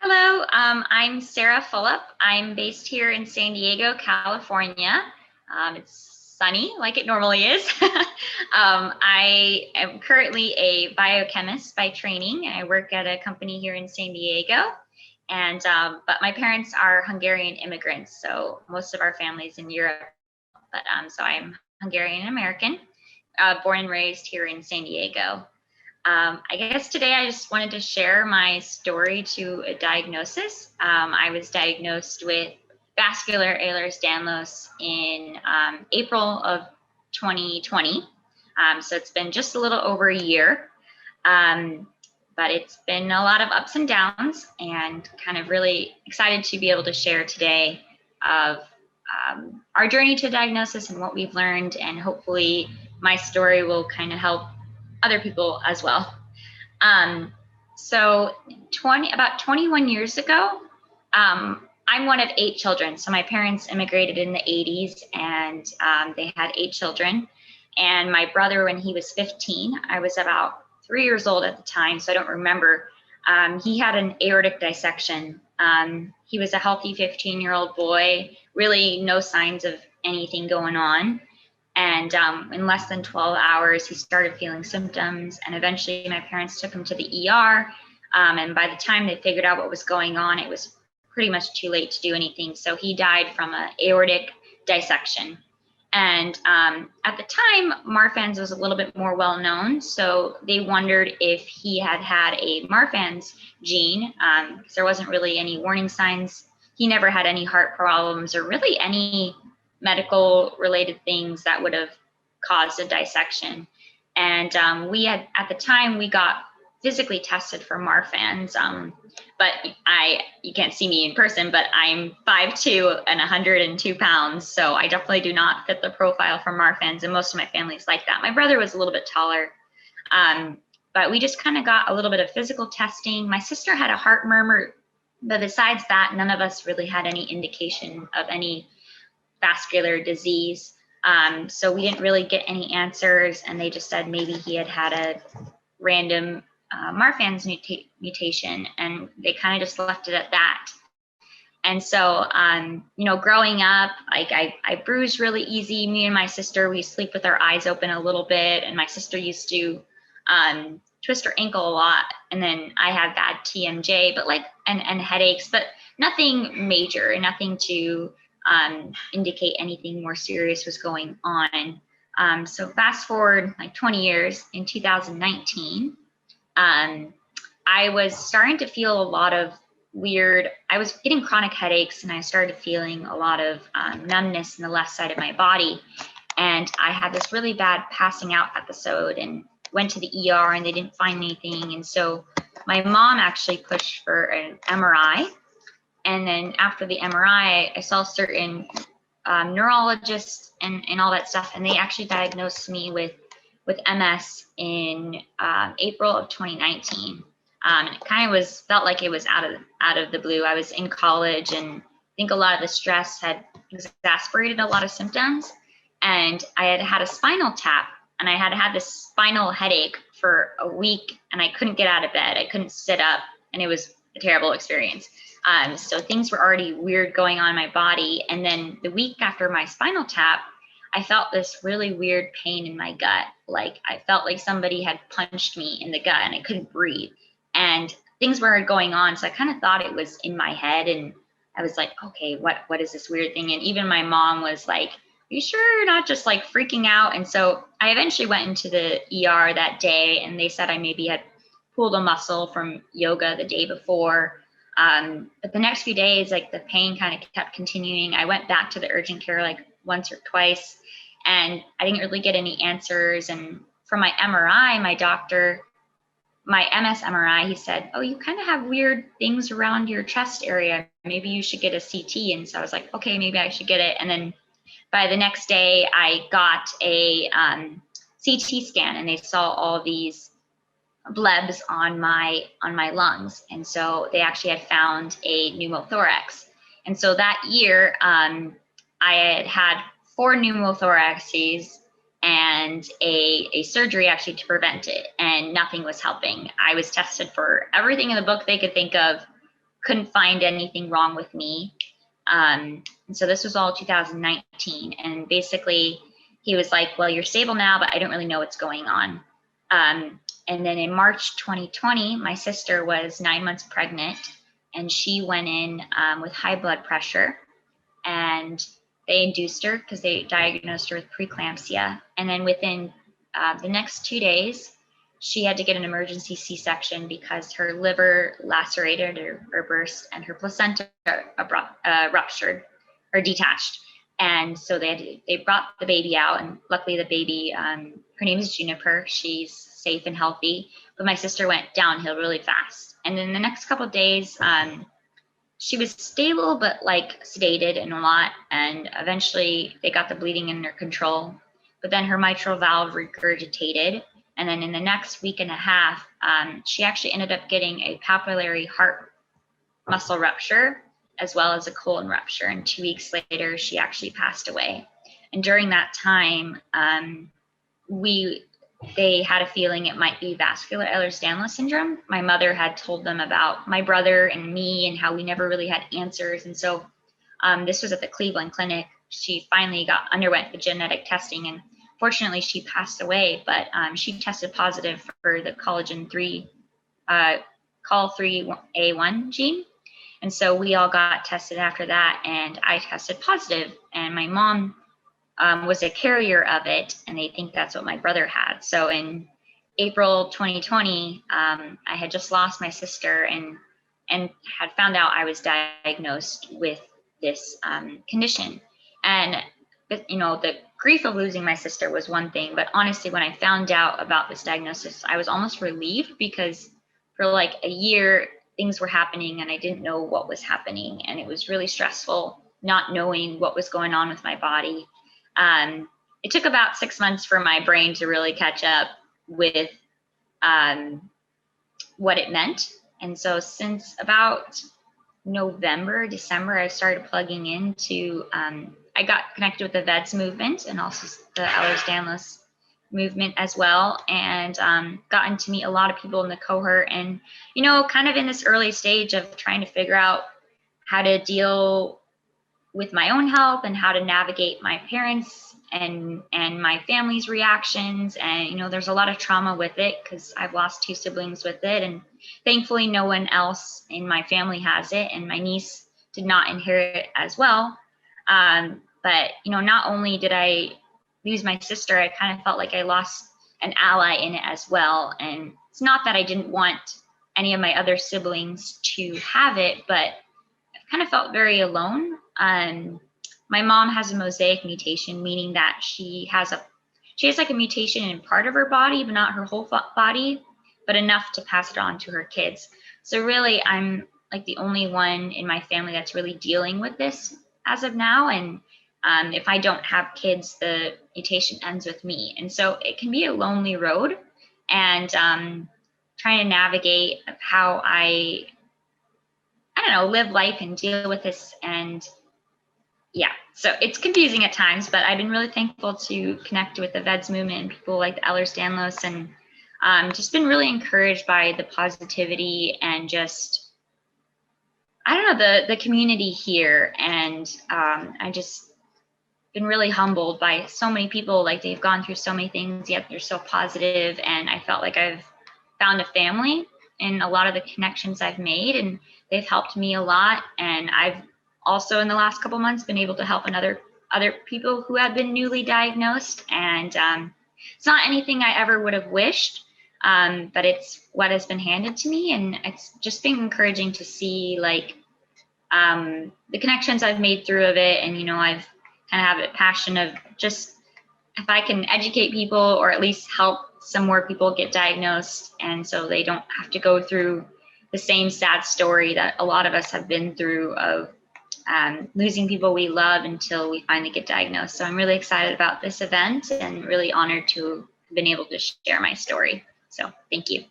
Hello, I'm Sarah Fulop. I'm based here in San Diego, California. It's sunny like it normally is. I am currently a biochemist by training. I work at a company here in San Diego, and but my parents are Hungarian immigrants, so most of our family's in Europe. But so I'm Hungarian American, born and raised here in San Diego. I guess today I just wanted to share my story to a diagnosis. I was diagnosed with vascular Ehlers-Danlos in April of 2020. So it's been just a little over a year, but it's been a lot of ups and downs, and kind of really excited to be able to share today of our journey to diagnosis and what we've learned, and hopefully my story will kind of help other people as well. So about 21 years ago, I'm one of 8 children. So my parents immigrated in the 80s, and they had 8 children. And my brother, when he was 15, I was about 3 years old at the time, so I don't remember. He had an aortic dissection. He was a healthy 15-year-old boy, really no signs of anything going on. And in less than 12 hours, he started feeling symptoms, and eventually my parents took him to the ER. And by the time they figured out what was going on, it was pretty much too late to do anything. So he died from an aortic dissection. And at the time, Marfan's was a little bit more well known. So they wondered if he had had a Marfan's gene, because there wasn't really any warning signs. He never had any heart problems or really any medical related things that would have caused a dissection. And we had, at the time, we got physically tested for Marfan's, but you can't see me in person, but I'm 5'2" and 102 pounds. So I definitely do not fit the profile for Marfan's, and most of my family's like that. My brother was a little bit taller, but we just kind of got a little bit of physical testing. My sister had a heart murmur, but besides that, none of us really had any indication of any vascular disease. So we didn't really get any answers, and they just said maybe he had had a random Marfan's mutation, and they kind of just left it at that. And so, growing up, I bruised really easy. Me and my sister, we sleep with our eyes open a little bit, and my sister used to twist her ankle a lot. And then I had bad TMJ, but and headaches, but nothing major, nothing to indicate anything more serious was going on. So fast forward 20 years, in 2019, I was starting to feel a lot of I was getting chronic headaches, and I started feeling a lot of numbness in the left side of my body. And I had this really bad passing out episode, and went to the ER, and they didn't find anything. And so my mom actually pushed for an MRI. And then after the MRI, I saw certain neurologists and all that stuff, and they actually diagnosed me with MS in April of 2019. And it kind of felt like it was out of the blue. I was in college, and I think a lot of the stress had exacerbated a lot of symptoms. And I had had a spinal tap, and I had had this spinal headache for a week, and I couldn't get out of bed. I couldn't sit up, and it was a terrible experience. So things were already weird going on in my body. And then the week after my spinal tap, I felt this really weird pain in my gut. Like I felt like somebody had punched me in the gut, and I couldn't breathe. And things were going on. So I kind of thought it was in my head. And I was like, okay, what is this weird thing? And even my mom was like, are you sure you're not just freaking out? And so I eventually went into the ER that day, and they said I maybe had pulled a muscle from yoga the day before. But the next few days, the pain kind of kept continuing. I went back to the urgent care once or twice, and I didn't really get any answers. And from my MRI, my MS MRI, he said, oh, you kind of have weird things around your chest area. Maybe you should get a CT. And so I was like, okay, maybe I should get it. And then by the next day, I got a CT scan, and they saw all these blebs on my lungs. And so they actually had found a pneumothorax. And so that year, I had 4 pneumothoraxes and a surgery actually to prevent it, and nothing was helping. I was tested for everything in the book they could think of. couldn't find anything wrong with me. And so this was all 2019. And basically he was like, well, you're stable now, but I don't really know what's going on. And then in March 2020, my sister was 9 months pregnant, and she went in with high blood pressure, and they induced her because they diagnosed her with preeclampsia. And then within the next 2 days, she had to get an emergency C-section because her liver lacerated or burst, and her placenta ruptured or detached. And so they brought the baby out, and luckily the baby, her name is Juniper. She's safe and healthy, but my sister went downhill really fast. And then the next couple of days, she was stable, but like sedated and a lot. And eventually they got the bleeding under control, but then her mitral valve regurgitated. And then in the next week and a half, she actually ended up getting a papillary heart muscle rupture, as well as a colon rupture. And 2 weeks later, she actually passed away. And during that time, they had a feeling it might be vascular Ehlers-Danlos syndrome. My mother had told them about my brother and me and how we never really had answers. And so this was at the Cleveland Clinic. She finally underwent the genetic testing, and fortunately she passed away, but she tested positive for the collagen 3, COL3A1 gene. And so we all got tested after that, and I tested positive, and my mom was a carrier of it, and they think that's what my brother had. So in April 2020, I had just lost my sister and had found out I was diagnosed with this condition. And you know, the grief of losing my sister was one thing, but honestly, when I found out about this diagnosis, I was almost relieved, because for like a year, things were happening and I didn't know what was happening. And it was really stressful not knowing what was going on with my body. It took about 6 months for my brain to really catch up with what it meant. And so since about November, December, I started plugging into, I got connected with the vEDS movement and also the Ehlers-Danlos movement as well, and gotten to meet a lot of people in the cohort, and, you know, kind of in this early stage of trying to figure out how to deal with my own health and how to navigate my parents and my family's reactions. And, you know, there's a lot of trauma with it because I've lost 2 siblings with it, and thankfully no one else in my family has it, and my niece did not inherit it as well. But, you know, not only did I lose my sister, I kind of felt like I lost an ally in it as well. And it's not that I didn't want any of my other siblings to have it, but I kind of felt very alone. My mom has a mosaic mutation, meaning that she has like a mutation in part of her body, but not her whole body, but enough to pass it on to her kids. So really, I'm like the only one in my family that's really dealing with this as of now. And if I don't have kids, the mutation ends with me. And so it can be a lonely road, and trying to navigate how I don't know, live life and deal with this. And yeah, so it's confusing at times, but I've been really thankful to connect with the vEDS movement and people like the Ehlers-Danlos, and just been really encouraged by the positivity and just, I don't know, the community here. And I just been really humbled by so many people. Like, they've gone through so many things, yet they're so positive. And I felt like I've found a family in a lot of the connections I've made, and they've helped me a lot. And I've also in the last couple months been able to help other people who have been newly diagnosed. And it's not anything I ever would have wished, but it's what has been handed to me. And it's just been encouraging to see, like, the connections I've made through of it. And, you know, I've kind of have a passion of just, if I can educate people or at least help some more people get diagnosed, and so they don't have to go through the same sad story that a lot of us have been through of losing people we love until we finally get diagnosed. So I'm really excited about this event and really honored to have been able to share my story. So thank you.